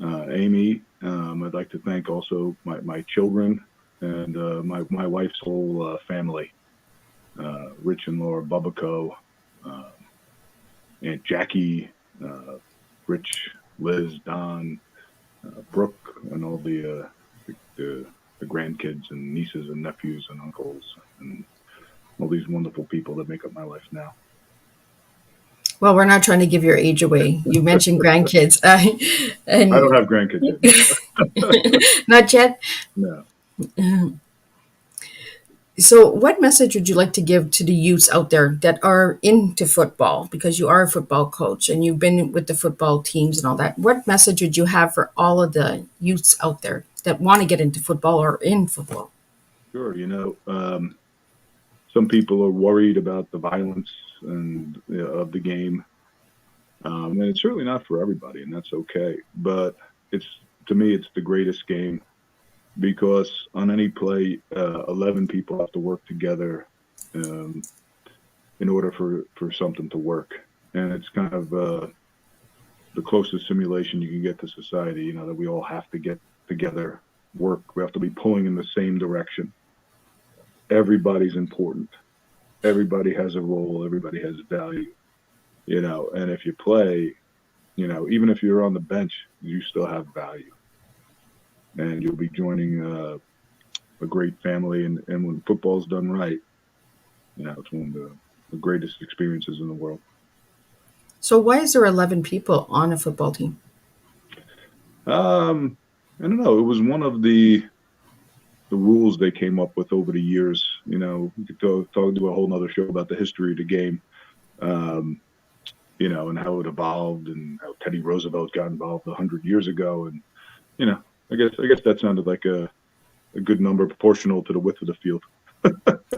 C: Amy. I'd like to thank also my children and my wife's whole family, Rich and Laura Bubico, Aunt Jackie, Rich, Liz, Don, Brooke, and all the grandkids and nieces and nephews and uncles and all these wonderful people that make up my life now.
B: Well, we're not trying to give your age away. You mentioned grandkids.
C: And I don't have grandkids yet.
B: Not yet?
C: No.
B: So what message would you like to give to the youths out there that are into football? Because you are a football coach and you've been with the football teams and all that. What message would you have for all of the youths out there that want to get into football or in football?
C: Sure. Some people are worried about the violence and of the game. And it's certainly not for everybody, and that's okay. But to me, it's the greatest game. Because on any play, 11 people have to work together in order for something to work. And it's kind of the closest simulation you can get to society, that we all have to get together, work. We have to be pulling in the same direction. Everybody's important. Everybody has a role. Everybody has value, and if you play, even if you're on the bench, you still have value. And you'll be joining a great family. And when football's done right, it's one of the greatest experiences in the world.
B: So why is there 11 people on a football team?
C: I don't know. It was one of the rules they came up with over the years. We could do a whole nother show about the history of the game, and how it evolved and how Teddy Roosevelt got involved 100 years ago. And, I guess that sounded like a good number proportional to the width of the field.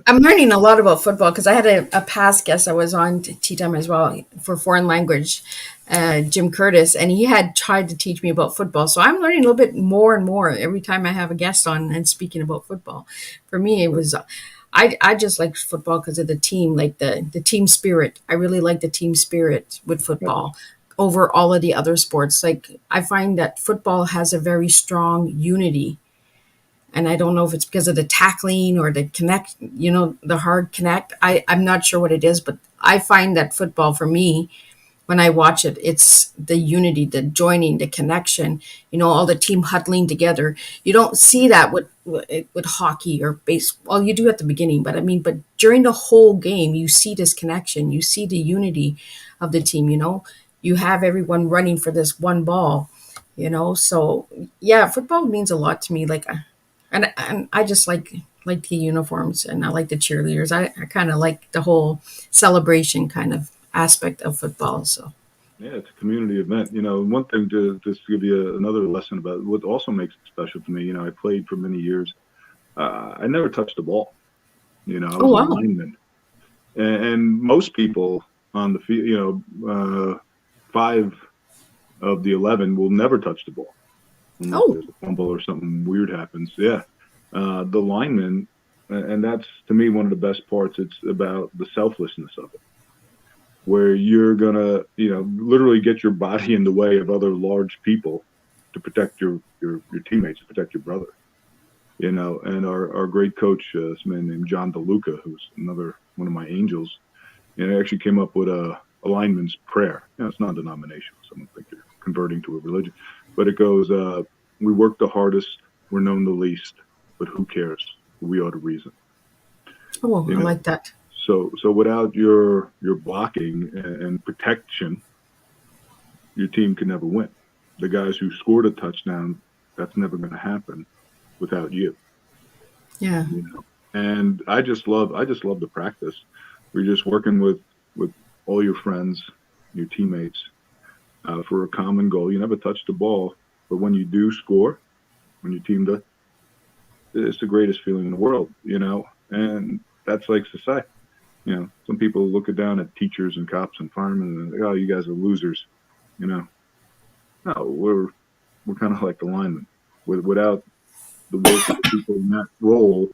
B: I'm learning a lot about football because I had a past guest that was on Teatime as well for foreign language, Jim Curtis, and he had tried to teach me about football. So I'm learning a little bit more and more every time I have a guest on and speaking about football. For me, it was I just like football because of the team, like the team spirit. I really like the team spirit with football. Over all of the other sports. Like I find that football has a very strong unity. And I don't know if it's because of the tackling or the connect, the hard connect. I'm not sure what it is, but I find that football for me, when I watch it, it's the unity, the joining, the connection, all the team huddling together. You don't see that with hockey or baseball. Well, you do at the beginning, but during the whole game, you see this connection, you see the unity of the team, You have everyone running for this one ball, So yeah, football means a lot to me. Like, and I just like the uniforms and I like the cheerleaders. I kind of like the whole celebration kind of aspect of football. So
C: yeah, it's a community event. One thing to just give you another lesson about what also makes it special to me. I played for many years. I never touched the ball. I was a lineman, and most people on the field, 5 of the 11 will never touch the ball unless there's a fumble or something weird happens. Yeah. The linemen and that's, to me, one of the best parts. It's about the selflessness of it, where you're gonna, literally get your body in the way of other large people to protect your teammates, to protect your brother. And our great coach, this man named John DeLuca, who's another one of my angels, actually came up with a lineman's prayer. It's non-denominational, so I don't think you're converting to a religion, but it goes, we work the hardest, we're known the least, but who cares? We are the reason.
B: Oh, I like that.
C: So without your blocking and protection, your team can never win. The guys who scored a touchdown, that's never going to happen without you.
B: Yeah.
C: And I just love the practice. We're just working with all your friends, your teammates, for a common goal. You never touch the ball, but when you do score, when your team does, it's the greatest feeling in the world, and that's like society. Some people look down at teachers and cops and firemen and think, oh, you guys are losers. No, we're kind of like the linemen. Without the work of the people in that role,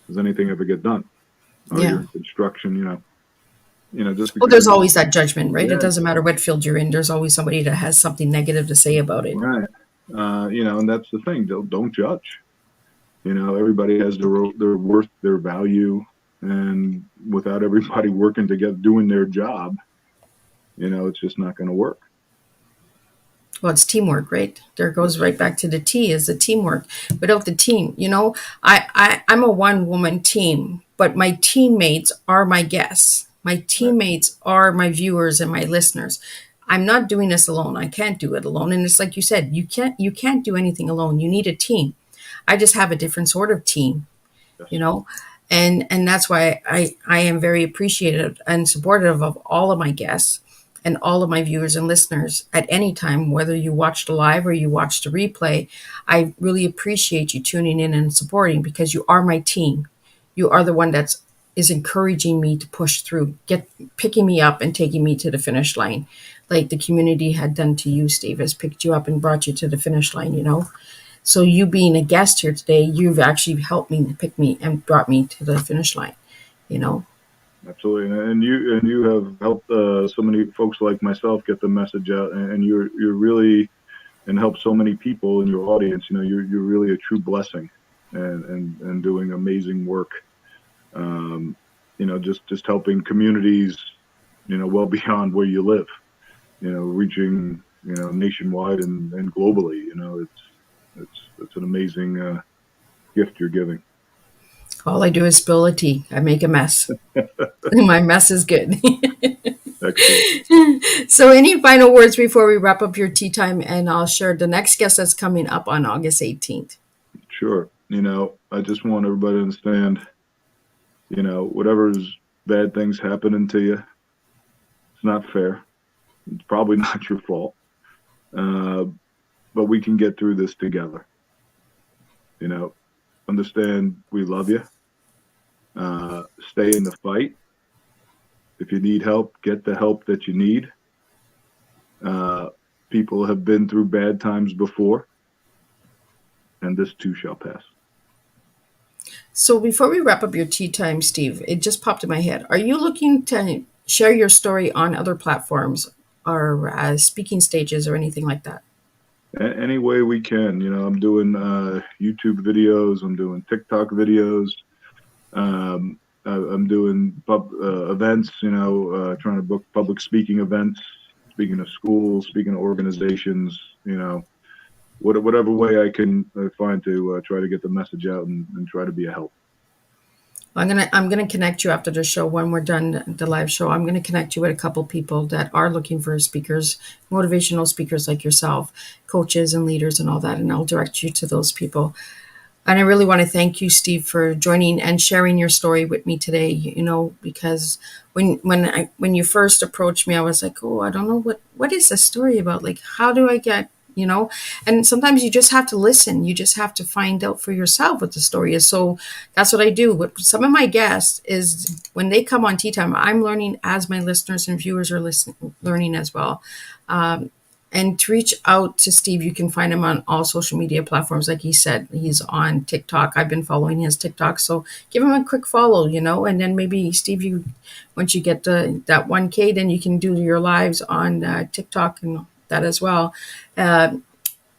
C: does anything ever get done? Or your construction, just
B: Well, there's always that judgment, right?
C: Yeah.
B: It doesn't matter what field you're in. There's always somebody that has something negative to say about it.
C: Right. And that's the thing. Don't judge. Everybody has their worth, their value, and without everybody working together, doing their job, it's just not going to work.
B: Well, it's teamwork, right? There goes right back to the T, is the teamwork. Without the team, I'm a one-woman team, but my teammates are my guests. My teammates are my viewers and my listeners. I'm not doing this alone. I can't do it alone. And it's like you said, you can't do anything alone. You need a team. I just have a different sort of team, and that's why I am very appreciative and supportive of all of my guests and all of my viewers and listeners at any time, whether you watch the live or you watch the replay. I really appreciate you tuning in and supporting, because you are my team. You are the one is encouraging me to push through, picking me up and taking me to the finish line, like the community had done to you, Steve, has picked you up and brought you to the finish line, So you being a guest here today, you've actually helped me pick me and brought me to the finish line,
C: Absolutely, and you have helped so many folks like myself get the message out, and you're really, and help so many people in your audience. You're really a true blessing, and doing amazing work. Just helping communities, well beyond where you live. Reaching nationwide and globally. It's an amazing gift you're giving.
B: All I do is spill a tea. I make a mess. My mess is good.
C: Excellent.
B: So any final words before we wrap up your tea time, and I'll share the next guest that's coming up on August 18th.
C: Sure. I just want everybody to understand, whatever's bad things happening to you, it's not fair. It's probably not your fault. But we can get through this together. Understand we love you. Stay in the fight. If you need help, get the help that you need. People have been through bad times before, and this too shall pass.
B: So before we wrap up your tea time, Steve, it just popped in my head. Are you looking to share your story on other platforms or speaking stages or anything like that?
C: Any way we can. I'm doing YouTube videos. I'm doing TikTok videos. I'm doing events, trying to book public speaking events, speaking of schools, speaking of organizations, whatever way I can find to try to get the message out and try to be a help.
B: I'm gonna connect you after the show. When we're done the live show, I'm gonna connect you with a couple people that are looking for speakers, motivational speakers like yourself, coaches and leaders and all that, and I'll direct you to those people. And I really want to thank you, Steve, for joining and sharing your story with me today. Because when you first approached me, I was like, oh, I don't know what is this story about? Like, how do I get? And sometimes you just have to listen. You just have to find out for yourself what the story is. So that's what I do. With some of my guests is when they come on Teatime, I'm learning as my listeners and viewers are learning as well. And And to reach out to Steve, you can find him on all social media platforms. Like he said, he's on TikTok. I've been following his TikTok. So give him a quick follow, and then maybe Steve, once you get that 1K, then you can do your lives on TikTok and that as well.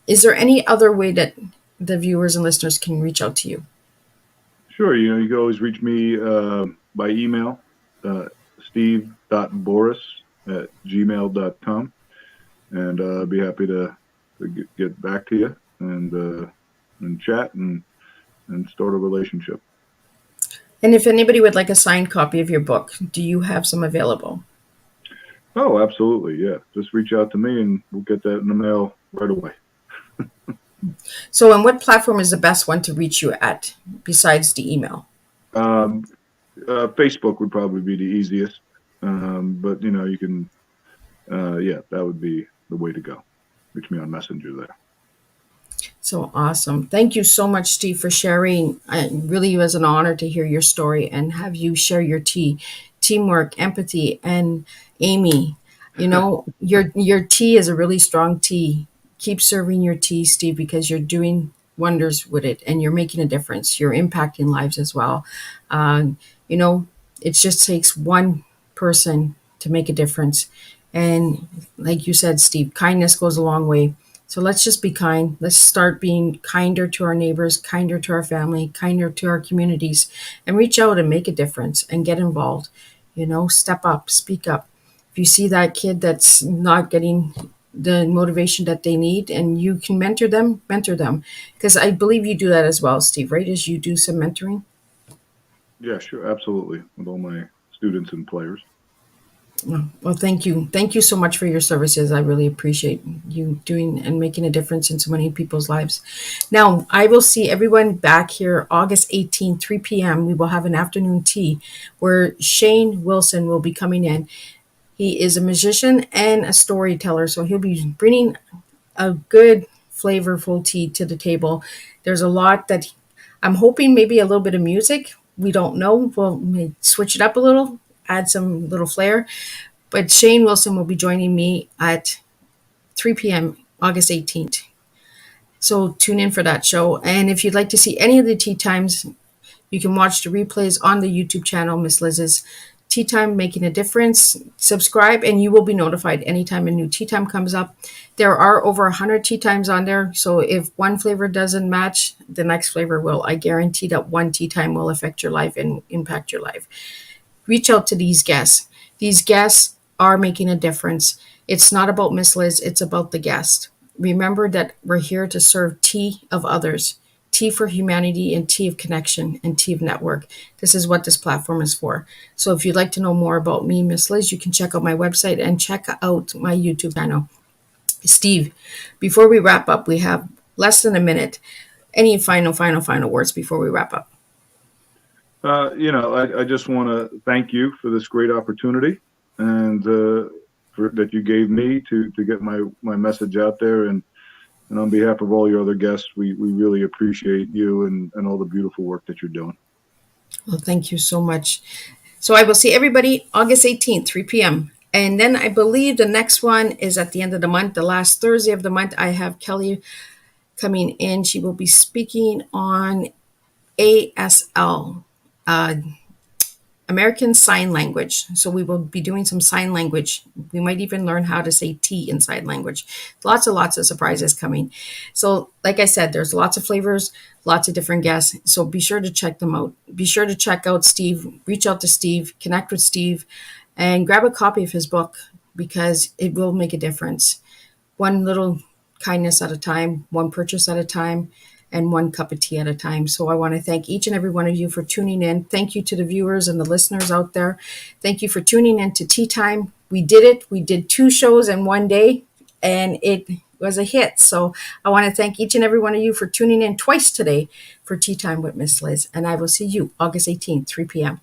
B: Is there any other way that the viewers and listeners can reach out to you?
C: Sure. You can always reach me by email, steve.borys@gmail.com. And I'd be happy to get back to you and chat and start a relationship.
B: And if anybody would like a signed copy of your book, do you have some available?
C: Oh, absolutely. Yeah. Just reach out to me and we'll get that in the mail right away.
B: So, and what platform is the best one to reach you at besides the email?
C: Facebook would probably be the easiest. But, you can, that would be the way to go. Reach me on Messenger there.
B: So awesome. Thank you so much, Steve, for sharing. It really was an honor to hear your story and have you share your teamwork, empathy, and Amy. Your T is a really strong T. Keep serving your tea, Steve, because you're doing wonders with it and you're making a difference. You're impacting lives as well. It just takes one person to make a difference. And like you said, Steve, kindness goes a long way. So let's just be kind. Let's start being kinder to our neighbors, kinder to our family, kinder to our communities, and reach out and make a difference and get involved. Step up, speak up. If you see that kid that's not getting the motivation that they need and you can mentor them. Because I believe you do that as well, Steve, right? As you do some mentoring?
C: Yeah, sure. Absolutely. With all my students and players.
B: Well, thank you. Thank you so much for your services. I really appreciate you doing and making a difference in so many people's lives. Now, I will see everyone back here August 18th, 3 p.m. We will have an afternoon tea where Shane Wilson will be coming in. He is a musician and a storyteller, so he'll be bringing a good, flavorful tea to the table. There's a lot that I'm hoping maybe a little bit of music. We don't know. We'll switch it up a little, add some little flair. But Shane Wilson will be joining me at 3 p.m. August 18th. So tune in for that show. And if you'd like to see any of the tea times, you can watch the replays on the YouTube channel, Miss Liz's Tea Time Making a Difference. Subscribe and you will be notified anytime a new tea time comes up. There are over 100 tea times on there, so if one flavor doesn't match, the next flavor will. I guarantee that one tea time will affect your life and impact your life. Reach out to these guests. These guests are making a difference. It's not about Miss Liz, it's about the guest. Remember that we're here to serve tea of others. T for humanity and T of connection and T of network. This is what this platform is for. So if you'd like to know more about me, Miss Liz, you can check out my website and check out my YouTube channel. Steve, before we wrap up, we have less than a minute. Any final words before we wrap up?
C: I just want to thank you for this great opportunity and that you gave me to get my message out there. And on behalf of all your other guests, we really appreciate you and all the beautiful work that you're doing.
B: Well, thank you so much. So I will see everybody August 18th, 3 p.m. And then I believe the next one is at the end of the month, the last Thursday of the month. I have Kelly coming in. She will be speaking on ASL, American Sign Language. So we will be doing some sign language. We might even learn how to say T in sign language. Lots of surprises coming. So like I said, there's lots of flavors, lots of different guests. So be sure to check them out. Be sure to check out Steve. Reach out to Steve, connect with Steve, and grab a copy of his book because it will make a difference. One little kindness at a time, one purchase at a time, and one cup of tea at a time. So I want to thank each and every one of you for tuning in. Thank you to the viewers and the listeners out there. Thank you for tuning in to Tea Time. We did it. We did 2 shows in one day, and it was a hit. So I want to thank each and every one of you for tuning in twice today for Tea Time with Miss Liz. And I will see you August 18th, 3 p.m.